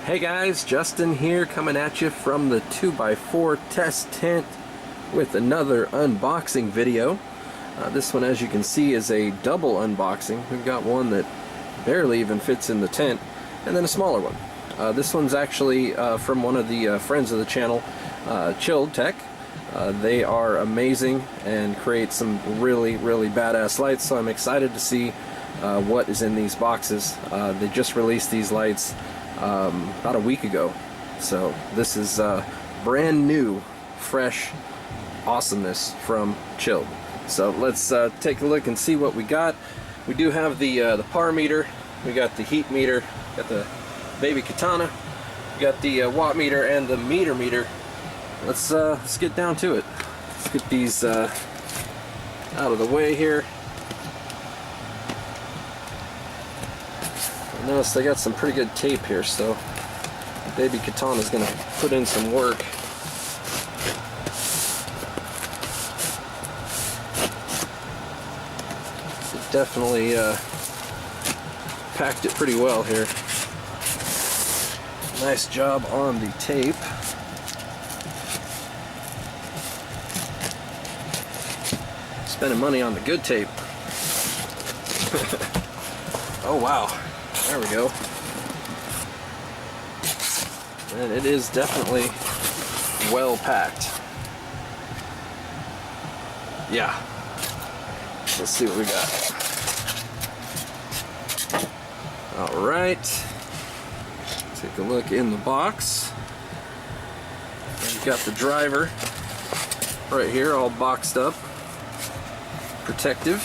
Hey guys, Justin here coming at you from the 2x4 test tent with another unboxing video. This one, as you can see, is a double unboxing. We've got one that barely even fits in the tent, and then a smaller one. This one's actually from one of the friends of the channel, ChilLED. They are amazing and create some really badass lights, so I'm excited to see what is in these boxes. They just released these lights about a week ago, so this is brand new, fresh awesomeness from ChilLED. So let's take a look and see what we got. We do have the power meter, we got the heat meter, got the baby katana, we got the watt meter and the meter. Let's get down to it. Let's get these out of the way here. Notice they got some pretty good tape here, so baby katana is going to put in some work. So definitely packed it pretty well here. Nice job on the tape. Spending money on the good tape. Oh wow. There we go. And it is definitely well packed. Yeah. Let's see what we got. Alright. Take a look in the box. We've got the driver right here, all boxed up. Protective.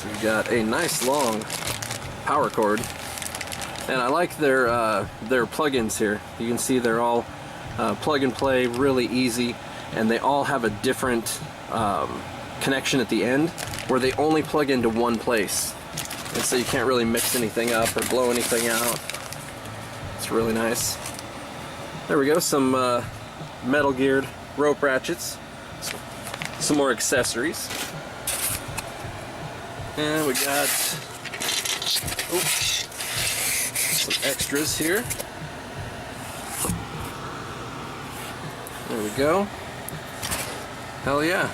We've got a nice long power cord, and I like their plug-ins here. You can see they're all plug and play, really easy, and they all have a different connection at the end where they only plug into one place, and so you can't really mix anything up or blow anything out. It's really nice. There we go, some metal geared rope ratchets, some more accessories. And we got some extras here. There we go. Hell yeah.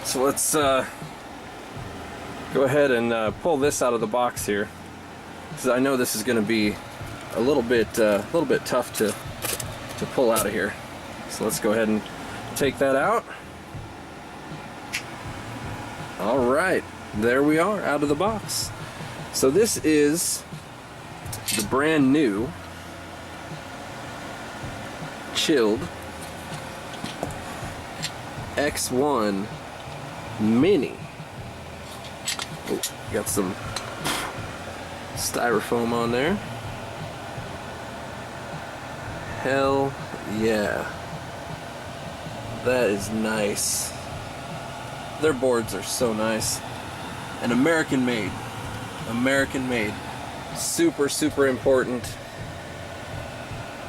So let's go ahead and pull this out of the box here, because I know this is going to be a little bit tough to pull out of here. So let's go ahead and take that out. Alright, there we are, out of the box. So this is the brand new ChilLED X1 Mini. Oh, got some styrofoam on there. Hell yeah. That is nice. Their boards are so nice. And American made. American made. Super important.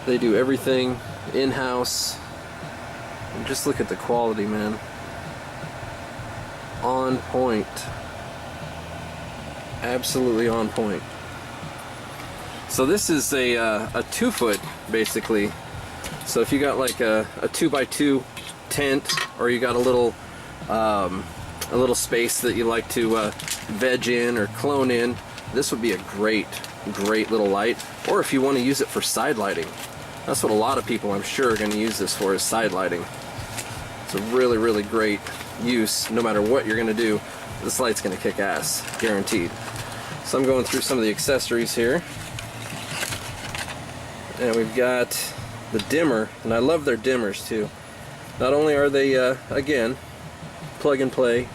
They do everything in-house. And just look at the quality, man. On point. Absolutely on point. So this is a 2-foot basically. So if you got like a 2x2 tent, or you got a little space that you like to veg in or clone in, this would be a great little light. Or if you want to use it for side lighting, that's what a lot of people, I'm sure, are going to use this for, is side lighting. It's a really great use. No matter what you're going to do, this light's going to kick ass, guaranteed. So I'm going through some of the accessories here, and we've got the dimmer, and I love their dimmers too. Not only are they again plug and play,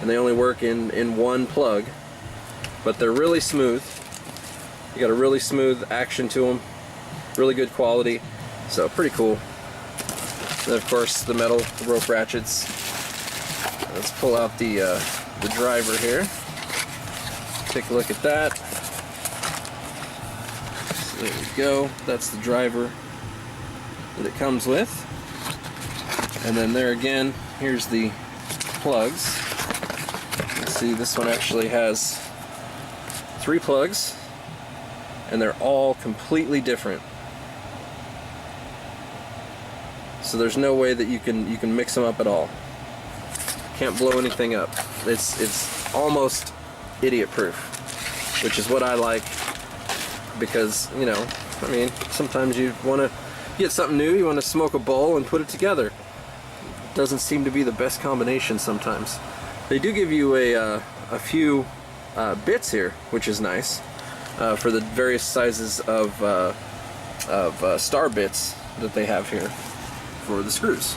and they only work in one plug, but they're really smooth. You got a really smooth action to them, really good quality, so pretty cool. And of course the metal rope ratchets. Let's pull out the driver here. Take a look at that. So there we go. That's the driver that it comes with. And then there again, here's the plugs. Let's See, this one actually has 3 plugs, and they're all completely different. So there's no way that you can mix them up at all. Can't blow anything up. It's almost idiot proof, which is what I like, because, you know, I mean, sometimes you want to get something new, you want to smoke a bowl and put it together. It doesn't seem to be the best combination sometimes. They do give you a few bits here, which is nice, for the various sizes of star bits that they have here for the screws,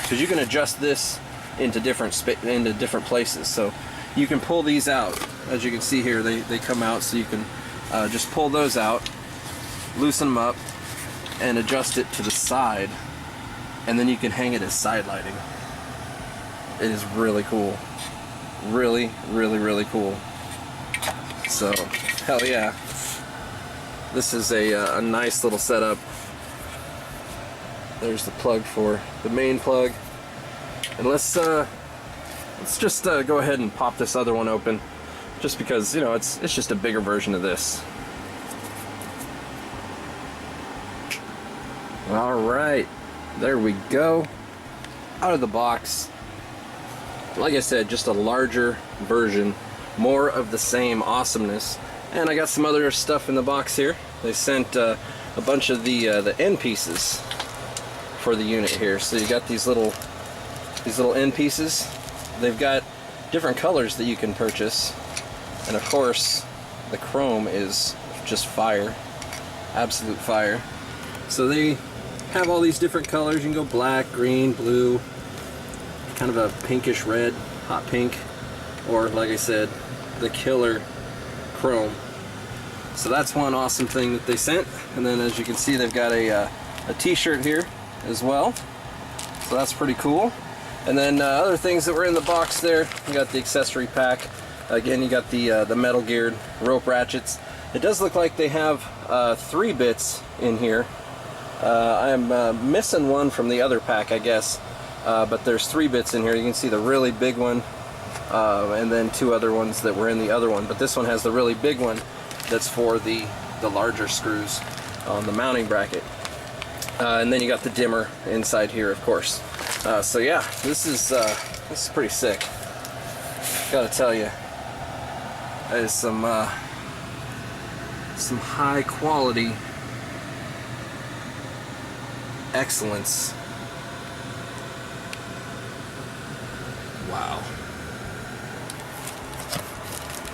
because you can adjust this into different places. So you can pull these out. As you can see here, they come out, so you can just pull those out, loosen them up, and adjust it to the side, and then you can hang it as side lighting. It is really cool. Really, really, really cool. So, hell yeah. This is a nice little setup. There's the plug for the main plug. And let's just go ahead and pop this other one open, just because, you know, it's just a bigger version of this. Alright, there we go. Out of the box. Like I said, just a larger version, more of the same awesomeness. And I got some other stuff in the box here. They sent a bunch of the end pieces for the unit here. So you got these little end pieces. They've got different colors that you can purchase, and of course the chrome is just fire, absolute fire. So they have all these different colors. You can go black, green, blue, kind of a pinkish red, hot pink, or like I said, the killer chrome. So that's one awesome thing that they sent. And then, as you can see, they've got a t-shirt here as well, so that's pretty cool. And then other things that were in the box there, you got the accessory pack. Again, you got the metal geared rope ratchets. It does look like they have 3 bits in here. I'm missing one from the other pack, I guess, but there's 3 bits in here. You can see the really big one, and then 2 other ones that were in the other one, but this one has the really big one that's for the larger screws on the mounting bracket. And then you got the dimmer inside here, of course. So yeah, this is pretty sick. Gotta tell you, that is some high quality excellence. Wow.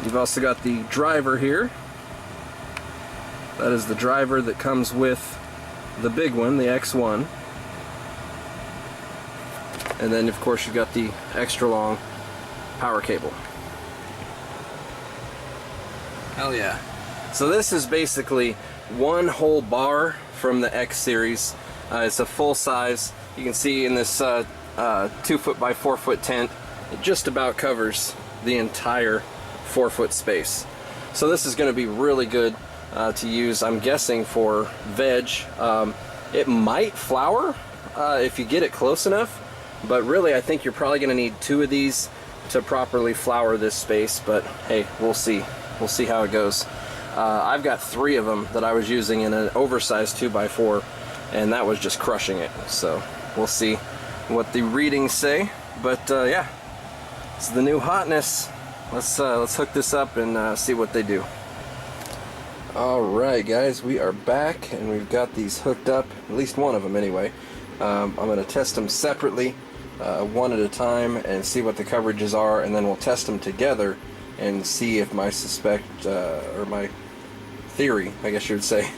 You've also got the driver here. That is the driver that comes with the big one, the X1. And then, of course, you've got the extra long power cable. Hell yeah. So this is basically one whole bar from the X series. It's a full size. You can see in this 2 foot by 4 foot tent, it just about covers the entire 4 foot space. So this is going to be really good to use, I'm guessing, for veg. It might flower if you get it close enough, but really I think you're probably going to need 2 of these to properly flower this space. But hey, we'll see. We'll see how it goes. I've got 3 of them that I was using in an oversized 2x4, and that was just crushing it. So we'll see what the readings say. But yeah, it's the new hotness. Let's hook this up and see what they do. Alright guys, we are back and we've got these hooked up, at least one of them anyway. I'm going to test them separately, one at a time, and see what the coverages are, and then we'll test them together and see if my or my theory, I guess you would say,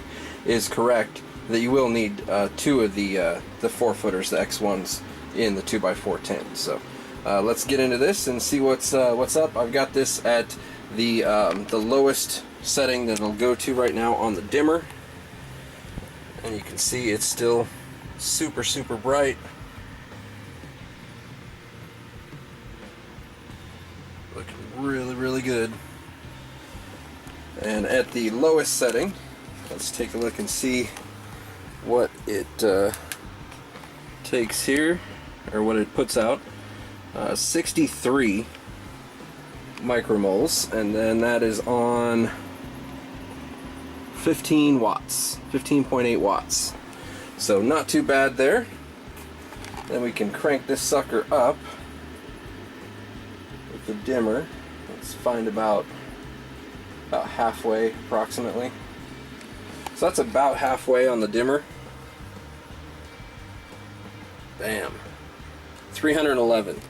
is correct, that you will need 2 of the 4-footers, the X1s, in the 2x4 tent. So let's get into this and see what's up. I've got this at the lowest setting that it'll go to right now on the dimmer, and you can see it's still super bright. Looking really good. And at the lowest setting, let's take a look and see what it takes here, or what it puts out. 63. micromoles, and then that is on 15 watts, 15.8 watts. So not too bad there. Then we can crank this sucker up with the dimmer. Let's find about halfway approximately. So that's about halfway on the dimmer. Bam. 311.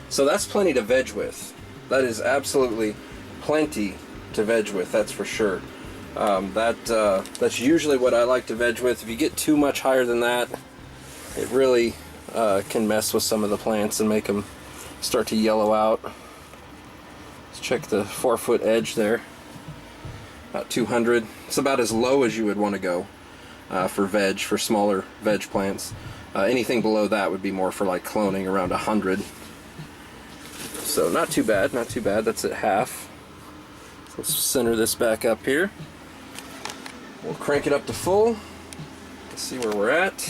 So that's plenty to veg with. That is absolutely plenty to veg with, that's for sure. That's usually what I like to veg with. If you get too much higher than that, it really can mess with some of the plants and make them start to yellow out. Let's check the 4-foot edge there. About 200. It's about as low as you would want to go for veg, for smaller veg plants. Anything below that would be more for like cloning, around 100. So not too bad, not too bad. That's at half. So let's center this back up here. We'll crank it up to full. Let's see where we're at.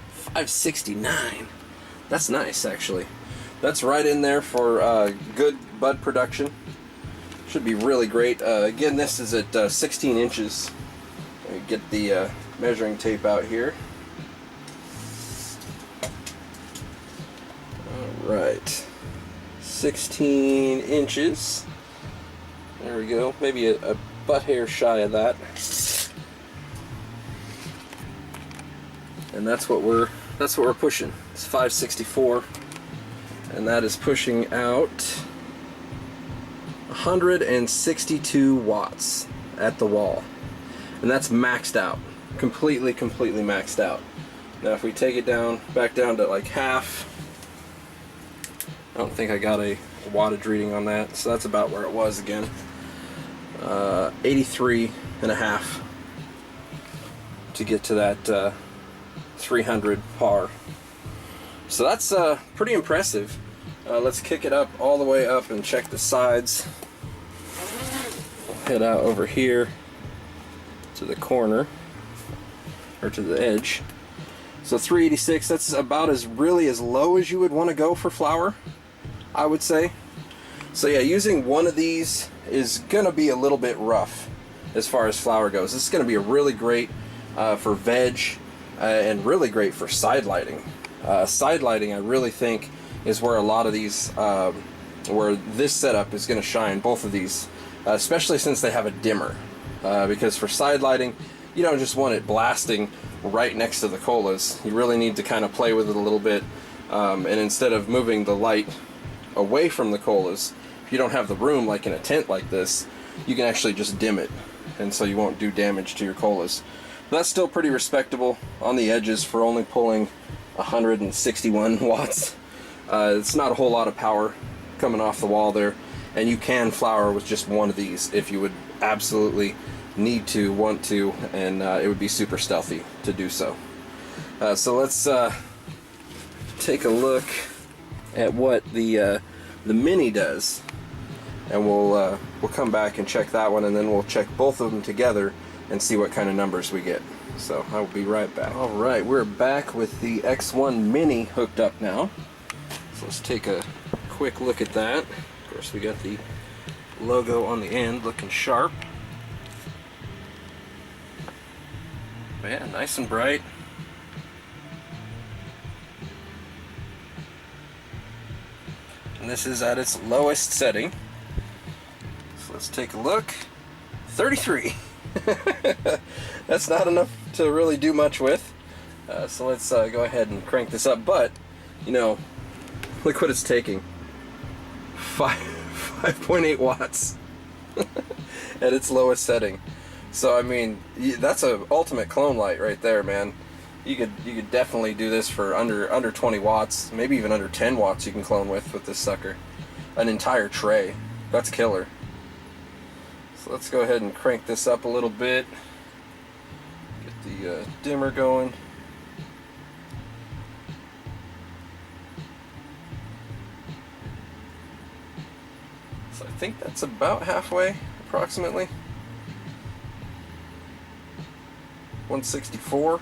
569. That's nice, actually. That's right in there for good bud production. Should be really great. Again, this is at 16 inches. Let me get the measuring tape out here. Alright. 16 inches. There we go. Maybe a butt hair shy of that. And that's what we're pushing. It's 564. And that is pushing out 162 watts at the wall. And that's maxed out. Completely maxed out. Now if we take it down, back down to like half, I don't think I got a wattage reading on that, so that's about where it was again. 83 and a half to get to that 300 par. So that's pretty impressive. Let's kick it up all the way up and check the sides. We'll head out over here to the corner, or to the edge. So 386, that's about as low as you would want to go for flower, I would say. So yeah, using one of these is going to be a little bit rough as far as flower goes. This is going to be a really great for veg and really great for side lighting. Side lighting, I really think, is where a lot of these, where this setup is going to shine, both of these, especially since they have a dimmer. Because for side lighting, you don't just want it blasting right next to the colas. You really need to kind of play with it a little bit, and instead of moving the light away from the colas, if you don't have the room like in a tent like this, you can actually just dim it, and so you won't do damage to your colas. But that's still pretty respectable on the edges for only pulling 161 watts. It's not a whole lot of power coming off the wall there, and you can flower with just one of these if you would absolutely need to, want to, and it would be super stealthy to do so. So let's take a look at what the Mini does, and we'll come back and check that one, and then we'll check both of them together and see what kind of numbers we get. So I will be right back. Alright, we're back with the X1 Mini hooked up now. So let's take a quick look at that. Of course, we got the logo on the end looking sharp. But yeah, nice and bright. And this is at its lowest setting. So let's take a look. 33. That's not enough to really do much with. So let's go ahead and crank this up. But, you know, look what it's taking. 5.8 watts at its lowest setting. So I mean, that's an ultimate clone light right there, man. You could definitely do this for under 20 watts, maybe even under 10 watts. You can clone with this sucker, an entire tray. That's killer. So let's go ahead and crank this up a little bit. Get the dimmer going. So I think that's about halfway, approximately. 164.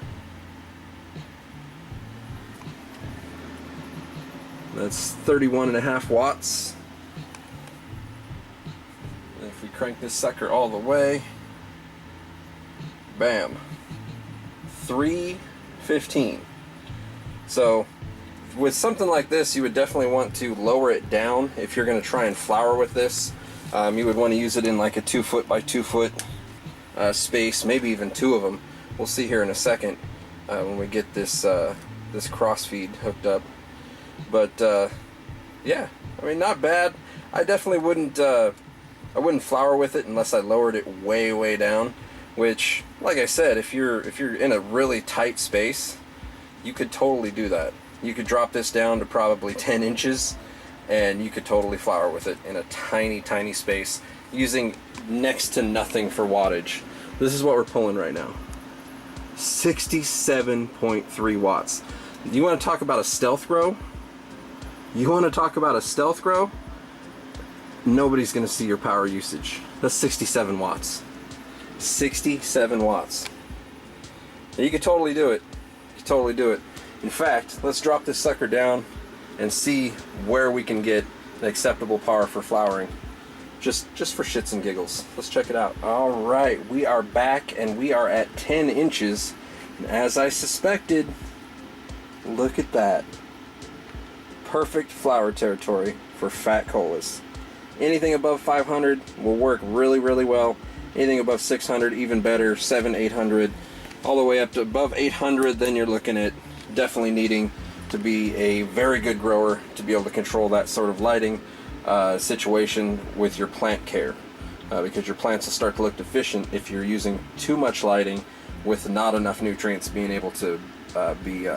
That's 31.5 watts. And if we crank this sucker all the way, bam, 315. So with something like this, you would definitely want to lower it down if you're going to try and flower with this. You would want to use it in like a 2 foot by 2 foot space, maybe even 2 of them. We'll see here in a second when we get this this cross feed hooked up. But yeah, I mean, not bad. I definitely wouldn't flower with it unless I lowered it way down. Which, like I said, if you're in a really tight space, you could totally do that. You could drop this down to probably 10 inches and you could totally flower with it in a tiny space using next to nothing for wattage. This is what we're pulling right now. 67.3 watts. You want to talk about a stealth grow? Nobody's going to see your power usage. That's 67 watts. 67 watts. And you could totally do it. In fact, let's drop this sucker down and see where we can get an acceptable power for flowering. Just for shits and giggles. Let's check it out. Alright, we are back and we are at 10 inches. And as I suspected, look at that. Perfect flower territory for fat colas. Anything above 500 will work really well. Anything above 600, even better. 700, 800, all the way up to above 800, then you're looking at definitely needing to be a very good grower to be able to control that sort of lighting situation with your plant care, because your plants will start to look deficient if you're using too much lighting with not enough nutrients being able to be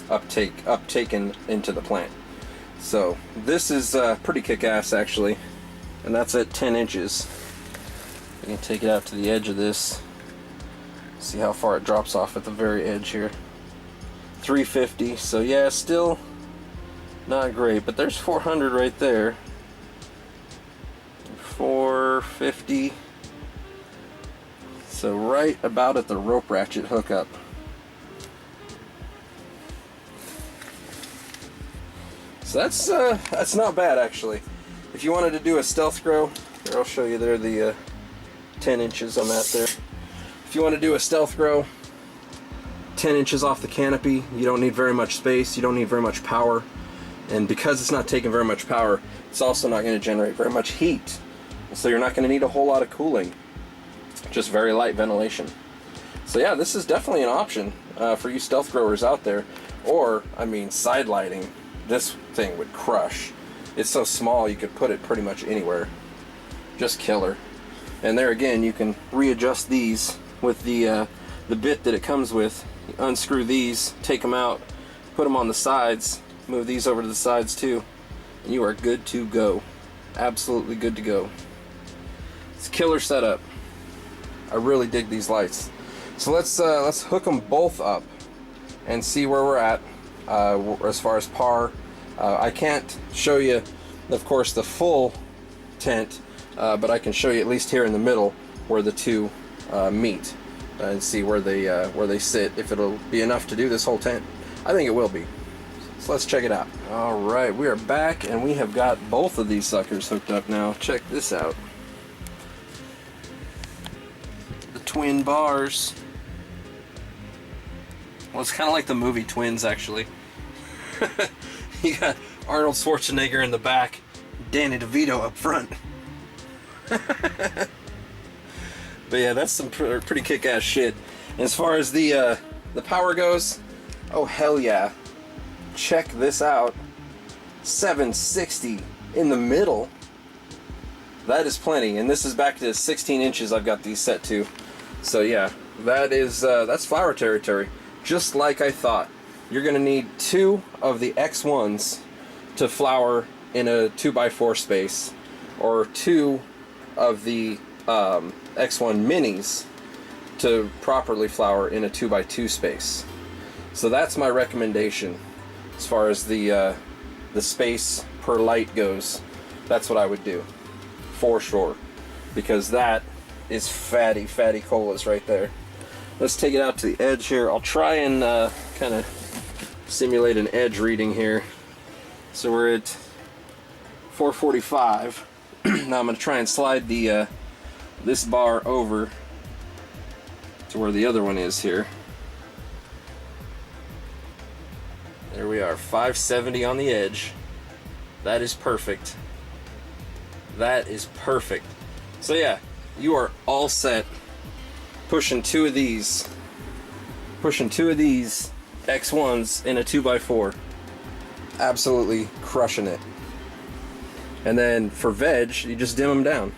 uptaken into the plant. So this is pretty kick-ass actually, and that's at 10 inches. We can take it out to the edge of this, see how far it drops off at the very edge here. 350, so yeah, still not great, but there's 400 right there. 450, so right about at the rope ratchet hookup. So that's not bad actually. If you wanted to do a stealth grow, here, I'll show you there the 10 inches I'm at there. If you want to do a stealth grow, 10 inches off the canopy, you don't need very much space, you don't need very much power, and because it's not taking very much power, it's also not going to generate very much heat, so you're not going to need a whole lot of cooling, just very light ventilation. So yeah, this is definitely an option for you stealth growers out there. Or, I mean, side lighting, this thing would crush. It's so small you could put it pretty much anywhere. Just killer. And there again, you can readjust these with the bit that it comes with. You unscrew these, take them out, put them on the sides, move these over to the sides too, and you are good to go. Absolutely good to go. It's a killer setup. I really dig these lights. So let's hook them both up and see where we're at as far as par. I can't show you, of course, the full tent, but I can show you at least here in the middle where the two meet and see where they sit, if it'll be enough to do this whole tent. I think it will be. So let's check it out. Alright, we are back and we have got both of these suckers hooked up now. Check this out. The twin bars. Well, it's kind of like the movie Twins, actually. You got Arnold Schwarzenegger in the back, Danny DeVito up front. But yeah, that's some pretty kick-ass shit. And as far as the power goes, oh hell yeah. Check this out. 760 in the middle. That is plenty, and this is back to 16 inches I've got these set to. So yeah, that is that's flower territory. Just like I thought. You're going to need 2 of the X1s to flower in a 2x4 space, or 2 of the X1 minis to properly flower in a 2x2 space. So that's my recommendation as far as the space per light goes. That's what I would do for sure, because that is fatty colas right there. Let's take it out to the edge here. I'll try and kind of simulate an edge reading here. So we're at 445. Now I'm going to try and slide the this bar over to where the other one is here. There we are, 570 on the edge. That is perfect. That is perfect. So yeah, you are all set. Pushing two of these X1s in a 2x4. Absolutely crushing it. And then for veg, you just dim them down.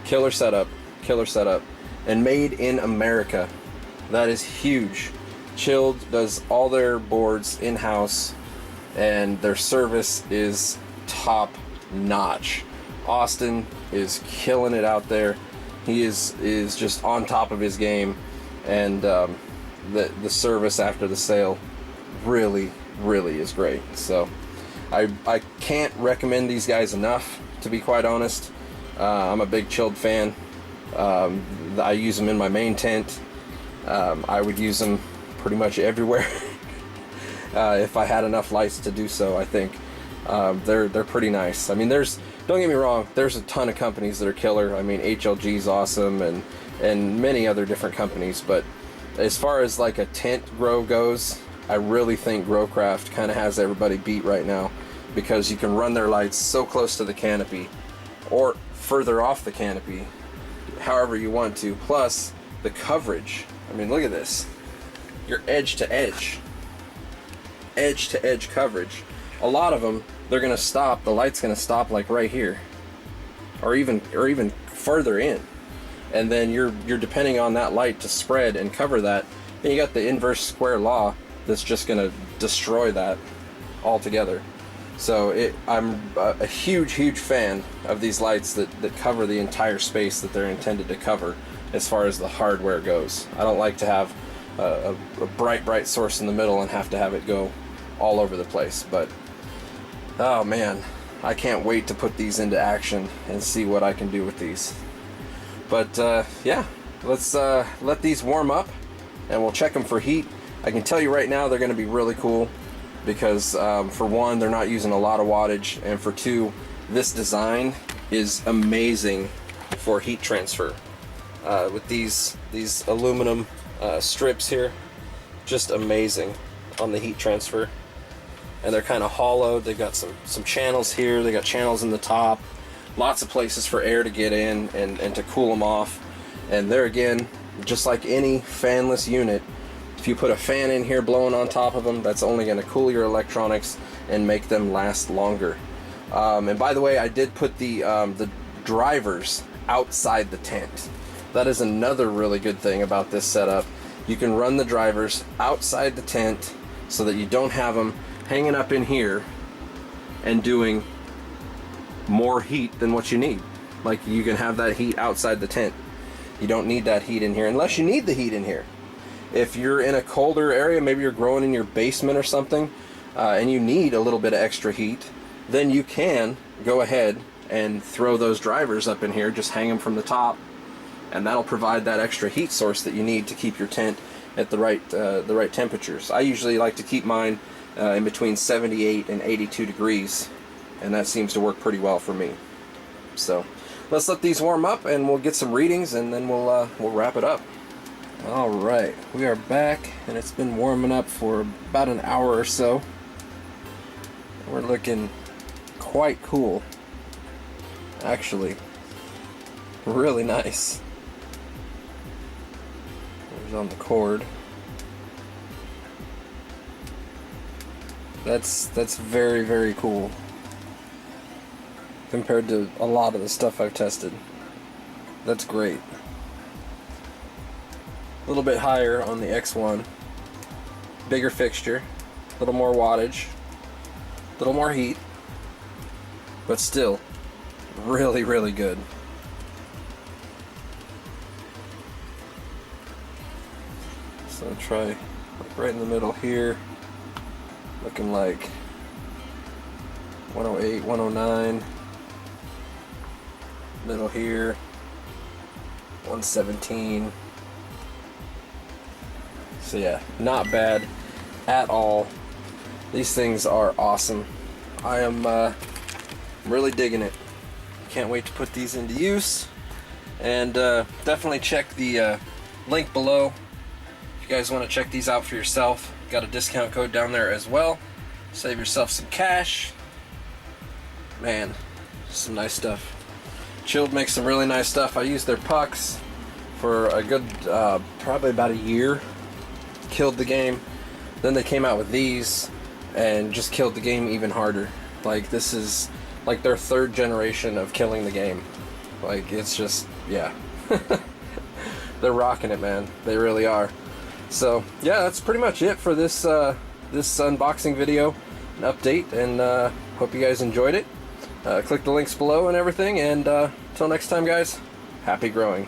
Killer setup, killer setup. And made in America. That is huge. ChilLED does all their boards in-house, and their service is top notch. Austin is killing it out there. He is just on top of his game, and the service after the sale really is great. So I can't recommend these guys enough, to be quite honest. I'm a big ChilLED fan. I use them in my main tent. I would use them pretty much everywhere if I had enough lights to do so. I think they're pretty nice. I mean, don't get me wrong, there's a ton of companies that are killer. I mean, HLG's awesome, and many other different companies, but as far as like a tent grow goes, I really think Growcraft kind of has everybody beat right now, because you can run their lights so close to the canopy or further off the canopy, however you want to. Plus the coverage. I mean, look at this. Your edge to edge coverage. A lot of them, they're gonna stop, the light's gonna stop like right here, or even further in, and then you're depending on that light to spread and cover that. Then you got the inverse square law that's just gonna destroy that altogether. So I'm a huge fan of these lights that cover the entire space that they're intended to cover as far as the hardware goes. I don't like to have a bright source in the middle and have to have it go all over the place. But oh man, I can't wait to put these into action and see what I can do with these. But yeah, let's let these warm up and we'll check them for heat. I can tell you right now they're going to be really cool, because for one, they're not using a lot of wattage, and for two, this design is amazing for heat transfer. With these aluminum strips here, just amazing on the heat transfer. And they're kind of hollowed. They've got some channels here. They got channels in the top. Lots of places for air to get in and to cool them off. And there again, just like any fanless unit, if you put a fan in here blowing on top of them, that's only going to cool your electronics and make them last longer. And by the way, I did put the drivers outside the tent. That is another really good thing about this setup. You can run the drivers outside the tent so that you don't have them hanging up in here and doing more heat than what you need. Like, you can have that heat outside the tent. You don't need that heat in here unless you need the heat in here. If you're in a colder area, maybe you're growing in your basement or something, and you need a little bit of extra heat, then you can go ahead and throw those drivers up in here, just hang them from the top, and that'll provide that extra heat source that you need to keep your tent at the right temperatures. I usually like to keep mine in between 78 and 82 degrees, and that seems to work pretty well for me. So let's let these warm up and we'll get some readings, and then we'll wrap it up. Alright, we are back, and it's been warming up for about an hour or so. We're looking quite cool, actually. Really nice. There's on the cord. That's very cool compared to a lot of the stuff I've tested. That's great. A little bit higher on the X1, bigger fixture, a little more wattage, a little more heat, but still really good. So try right in the middle here, looking like 108, 109, middle here, 117. So yeah, not bad at all. These things are awesome. I am really digging it. Can't wait to put these into use. And definitely check the link below if you guys want to check these out for yourself. Got a discount code down there as well. Save yourself some cash. Man, some nice stuff. ChilLED makes some really nice stuff. I used their pucks for a good probably about a year. Killed the game. Then they came out with these and just killed the game even harder. Like, this is like their third generation of killing the game. Like, it's just, yeah. They're rocking it, man. They really are. So yeah, that's pretty much it for this this unboxing video and update, and hope you guys enjoyed it. Click the links below and everything, and till next time, guys, happy growing.